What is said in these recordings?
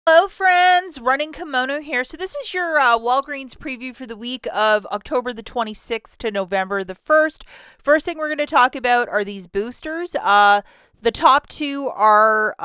Hello friends, Running Kimono here. So this is your Walgreens preview for the week of October the 26th to November the 1st. First thing we're going to talk about are these boosters. The top two are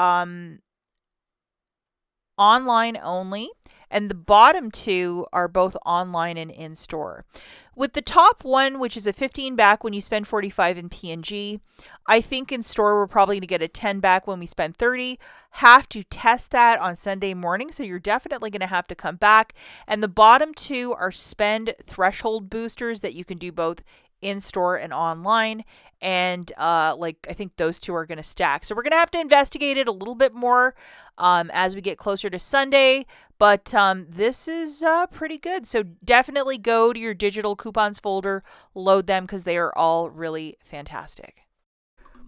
online only, and the bottom two are both online and in-store. With the top one, which is a 15 back when you spend 45 in P&G, I think in store we're probably going to get a 10 back when we spend 30. Have to test that on Sunday morning, so you're definitely going to have to come back. And the bottom two are spend threshold boosters that you can do both in store and online. And I think those two are going to stack. So we're going to have to investigate it a little bit more as we get closer to Sunday. But this is pretty good. So definitely go to your digital coupons folder, load them because they are all really fantastic.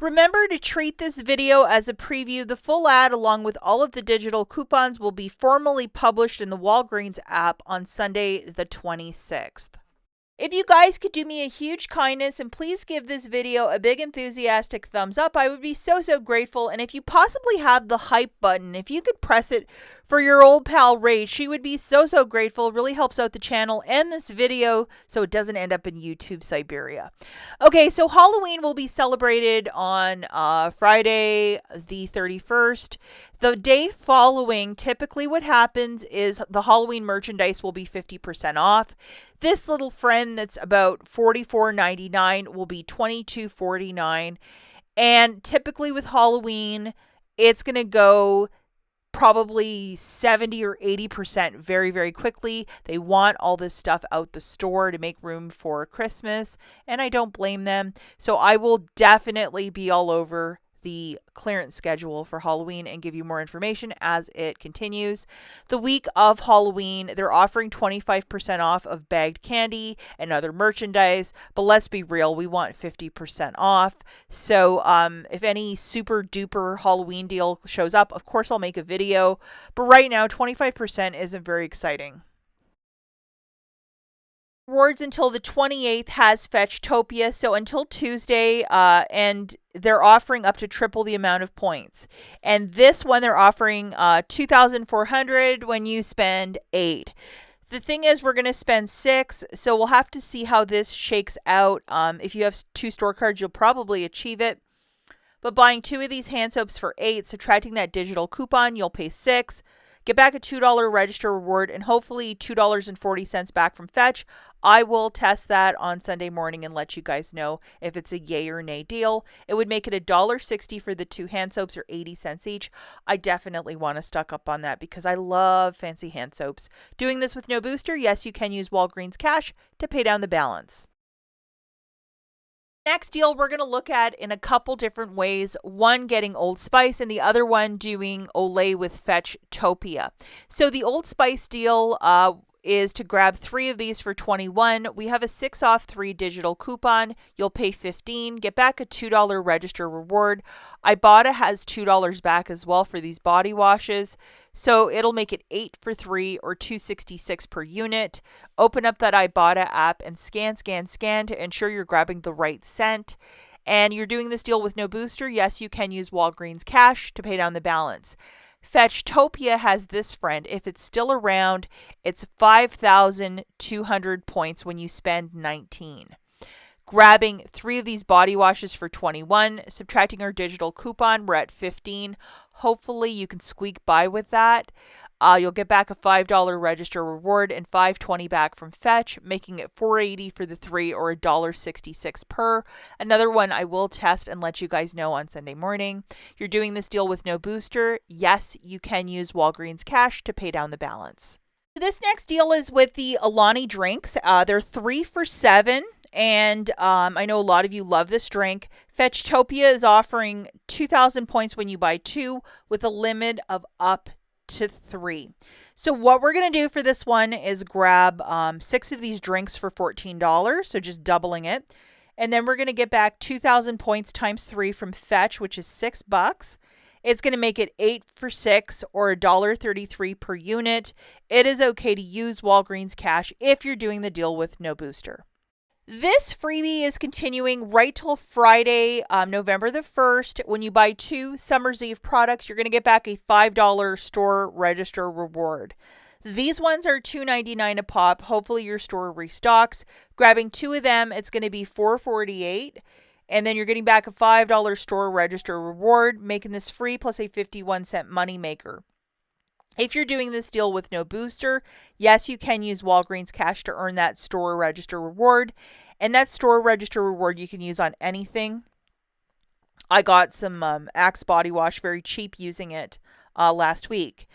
Remember to treat this video as a preview. The full ad, along with all of the digital coupons, will be formally published in the Walgreens app on Sunday the 26th. If you guys could do me a huge kindness and please give this video a big enthusiastic thumbs up, I would be so grateful. And if you possibly have the hype button, if you could press it for your old pal Rach, she would be so grateful. It really helps out the channel and this video so it doesn't end up in YouTube Siberia. Okay, so Halloween will be celebrated on Friday the 31st. The day following, typically what happens is the Halloween merchandise will be 50% off. This little friend that's about $44.99 will be $22.49. And typically with Halloween, it's going to go probably 70 or 80% very quickly. They want all this stuff out the store to make room for Christmas, and I don't blame them. So I will definitely be all over the clearance schedule for Halloween and give you more information as it continues. The week of Halloween, they're offering 25% off of bagged candy and other merchandise, but let's be real, we want 50% off. So if any super duper Halloween deal shows up, of course I'll make a video, but right now 25% isn't very exciting. Rewards until the 28th has Fetchtopia, so until Tuesday, and they're offering up to triple the amount of points. And this one they're offering 2,400 when you spend 8. The thing is, we're going to spend 6, so we'll have to see how this shakes out. If you have 2 store cards, you'll probably achieve it. But buying 2 of these hand soaps for 8, subtracting that digital coupon, you'll pay 6. Get back a $2 register reward and hopefully $2.40 back from Fetch. I will test that on Sunday morning and let you guys know if it's a yay or nay deal. It would make it $1.60 for the 2 hand soaps or 80 cents each. I definitely want to stock up on that because I love fancy hand soaps. Doing this with no booster, yes, you can use Walgreens cash to pay down the balance. Next deal we're going to look at in a couple different ways. One getting Old Spice and the other one doing Olay with Fetchtopia. So the Old Spice deal is to grab 3 of these for $21. We have a 6 off 3 digital coupon. You'll pay $15. Get back a $2 register reward. IBOTTA has $2 back as well for these body washes. So it'll make it 8 for 3 or $2.66 per unit. Open up that IBOTTA app and scan to ensure you're grabbing the right scent. And you're doing this deal with no booster. Yes, you can use Walgreens cash to pay down the balance. Fetchtopia has this friend. If it's still around, it's 5,200 points when you spend 19. Grabbing 3 of these body washes for 21, subtracting our digital coupon, we're at 15. Hopefully you can squeak by with that. You'll get back a $5 register reward and $5.20 back from Fetch, making it $4.80 for the 3 or $1.66 per. Another one I will test and let you guys know on Sunday morning. You're doing this deal with no booster. Yes, you can use Walgreens cash to pay down the balance. This next deal is with the Alani drinks. They're 3 for $7. And I know a lot of you love this drink. Fetchtopia is offering 2,000 points when you buy 2 with a limit of up to 3. So what we're going to do for this one is grab 6 of these drinks for $14. So just doubling it. And then we're going to get back 2,000 points times 3 from Fetch, which is $6. It's going to make it 8 for 6 or $1.33 per unit. It is okay to use Walgreens cash if you're doing the deal with no booster. This freebie is continuing right till Friday, November the 1st. When you buy 2 Summer's Eve products, you're going to get back a $5 store register reward. These ones are $2.99 a pop. Hopefully your store restocks. Grabbing 2 of them, it's going to be $4.48. And then you're getting back a $5 store register reward, making this free plus a 51-cent money maker. If you're doing this deal with no booster, yes, you can use Walgreens cash to earn that store register reward. And that store register reward you can use on anything. I got some Axe body wash very cheap using it last week.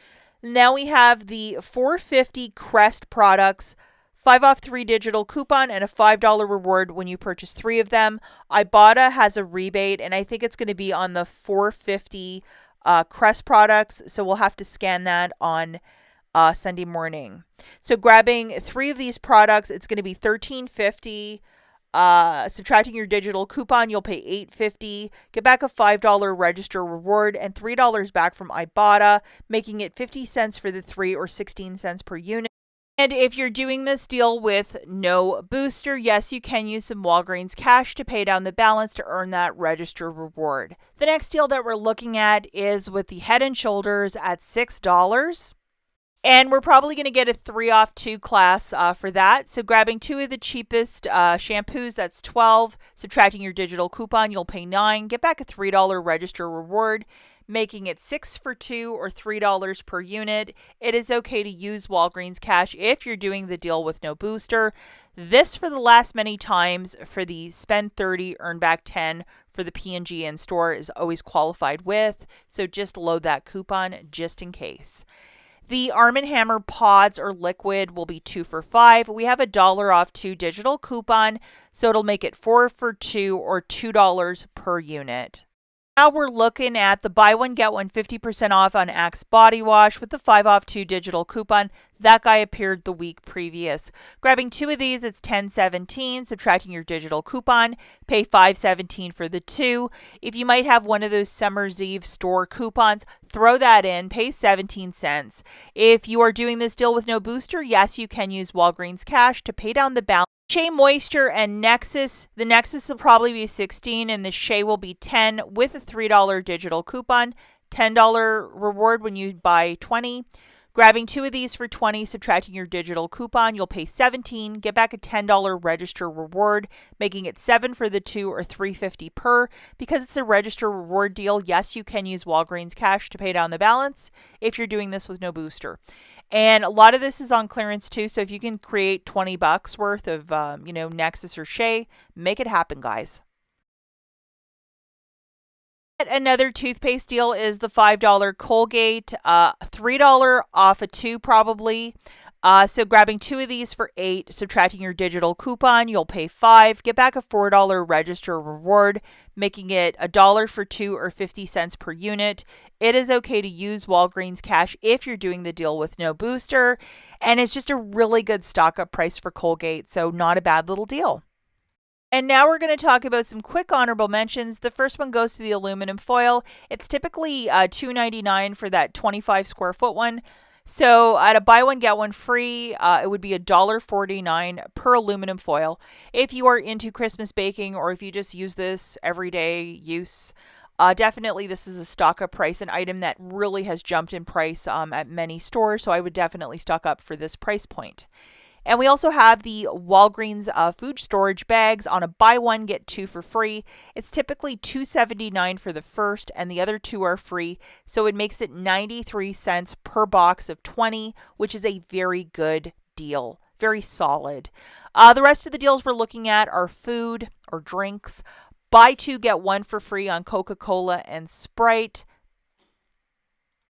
Now we have the $4.50 Crest products, 5 off 3 digital coupon, and a $5 reward when you purchase 3 of them. IBOTTA has a rebate, and I think it's going to be on the $4.50 Crest products, so we'll have to scan that on Sunday morning. So grabbing 3 of these products, it's going to be $13.50. Subtracting your digital coupon, you'll pay $8.50. Get back a $5 register reward and $3 back from IBOTTA, making it 50 cents for the 3 or 16 cents per unit. And if you're doing this deal with no booster, yes, you can use some Walgreens cash to pay down the balance to earn that register reward. The next deal that we're looking at is with the Head & Shoulders at $6. And we're probably going to get a 3 off 2 class for that. So grabbing 2 of the cheapest shampoos, that's $12. Subtracting your digital coupon, you'll pay $9. Get back a $3 register reward, making it 6 for 2 or $3 per unit. It is okay to use Walgreens cash if you're doing the deal with no booster. This for the last many times for the spend 30, earn back 10 for the P&G in store is always qualified with. So just load that coupon just in case. The Arm & Hammer pods or liquid will be 2 for $5. We have a $1 off 2 digital coupon, so it'll make it 4 for 2 or $2 per unit. Now we're looking at the buy one, get one 50% off on Axe body wash with the 5 off 2 digital coupon. That guy appeared the week previous. Grabbing 2 of these, it's $10.17. Subtracting your digital coupon, pay $5.17 for the 2. If you might have one of those Summer's Eve store coupons, throw that in, pay 17 cents. If you are doing this deal with no booster, yes, you can use Walgreens cash to pay down the balance. Shea Moisture and Nexus. The Nexus will probably be 16 and the Shea will be 10 with a $3 digital coupon. $10 reward when you buy 20. Grabbing 2 of these for 20, subtracting your digital coupon, you'll pay 17. Get back a $10 register reward, making it 7 for the 2 or $3.50 per. Because it's a register reward deal, yes, you can use Walgreens cash to pay down the balance if you're doing this with no booster. And a lot of this is on clearance too, so if you can create $20 worth of, Nexus or Shea, make it happen, guys. Another toothpaste deal is the $5 Colgate, $3 off a 2 probably. So grabbing 2 of these for $8, subtracting your digital coupon, you'll pay $5. Get back a $4 register reward, making it $1 for 2 or 50 cents per unit. It is okay to use Walgreens cash if you're doing the deal with no booster. And it's just a really good stock up price for Colgate, so not a bad little deal. And now we're going to talk about some quick honorable mentions. The first one goes to the aluminum foil. It's typically $2.99 for that 25 square foot one. So at a buy one, get one free, it would be $1.49 per aluminum foil. If you are into Christmas baking or if you just use this everyday use, definitely this is a stock up price, an item that really has jumped in price at many stores. So I would definitely stock up for this price point. And we also have the Walgreens food storage bags on a buy one, get 2 for free. It's typically $2.79 for the first, and the other 2 are free. So it makes it 93 cents per box of 20, which is a very good deal. Very solid. The rest of the deals we're looking at are food or drinks. Buy 2, get 1 for free on Coca-Cola and Sprite.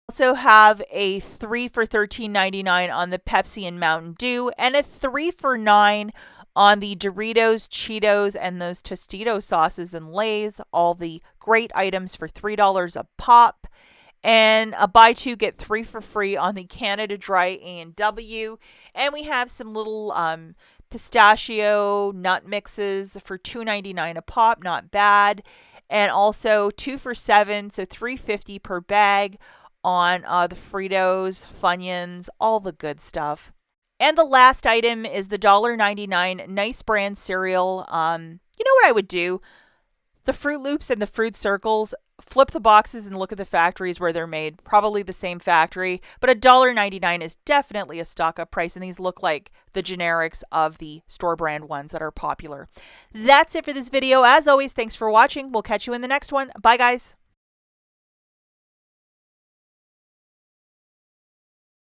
Also have a 3 for $13.99 on the Pepsi and Mountain Dew, and a 3 for $9 on the Doritos, Cheetos, and those Tostito sauces and Lay's. All the great items for $3 a pop. And a buy 2, get 3 for free on the Canada Dry A&W. And we have some little pistachio nut mixes for $2.99 a pop, not bad. And also 2 for $7, so $3.50 per bag on the Fritos, Funyuns, all the good stuff. And the last item is the $1.99 Nice Brand cereal. You know what I would do? The Fruit Loops and the Fruit Circles, flip the boxes and look at the factories where they're made. Probably the same factory, but $1.99 is definitely a stock up price, and these look like the generics of the store brand ones that are popular. That's it for this video. As always, thanks for watching. We'll catch you in the next one. Bye, guys.